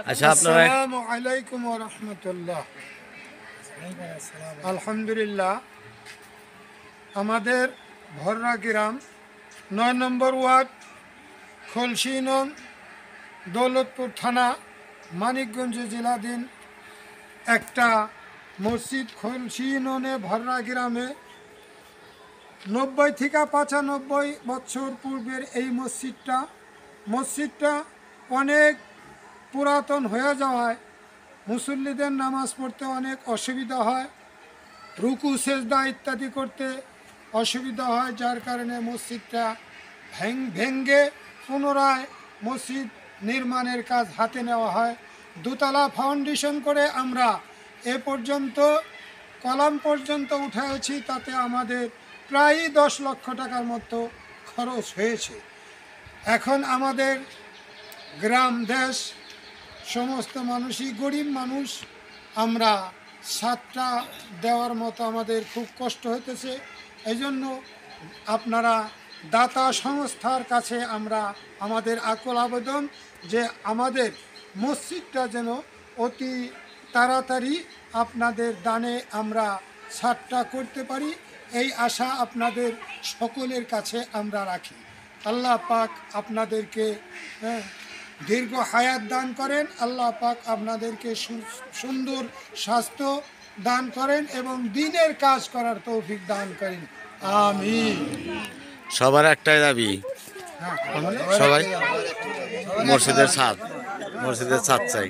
আচ্ছা, আপনারা আসসালামু আলাইকুম ওয়া রাহমাতুল্লাহ। আলহামদুলিল্লাহ, আমাদের ভররা গ্রাম ৯ নম্বর ওয়ার্ড, খলসি ইউনিয়ন, দৌলতপুর থানা, মানিকগঞ্জ জেলাধীন একটা মসজিদ খলসি ইউনিয়নে ভররা গ্রামে ৯০ থেকে ৯৫ বছর পূর্বের এই মসজিদটা অনেক পুরাতন হয়ে যাওয়ায় মুসল্লিদের নামাজ পড়তে অনেক অসুবিধা হয়, রুকু সেজদা ইত্যাদি করতে অসুবিধা হয়, যার কারণে মসজিদটা ভেঙ্গে পুনরায় মসজিদ নির্মাণের কাজ হাতে নেওয়া হয়। দোতলা ফাউন্ডেশন করে আমরা এ পর্যন্ত কলাম পর্যন্ত উঠেছি, তাতে আমাদের প্রায় 10 লক্ষ টাকার মতো খরচ হয়েছে। এখন আমাদের গ্রাম দেশ সমস্ত মানুষই গরিব মানুষ, আমরা ছাদটা দেওয়ার মতো আমাদের খুব কষ্ট হইতেছে। এই জন্য আপনারা দাতা সংস্থার কাছে আমরা আমাদের আকুল আবেদন যে আমাদের মসজিদটা যেন অতি তাড়াতাড়ি আপনাদের দানে আমরা ছাদটা করতে পারি, এই আশা আপনাদের সকলের কাছে আমরা রাখি। আল্লাহ পাক আপনাদেরকে দীর্ঘ হায়াত দান করেন, আল্লাহ পাক আপনাদেরকে সুন্দর স্বাস্থ্য দান করেন এবং দিনের কাজ করার তৌফিক দান করেন, আমিন। সবার একটাই দাবি, সবাই মসজিদের ছাদ চাই।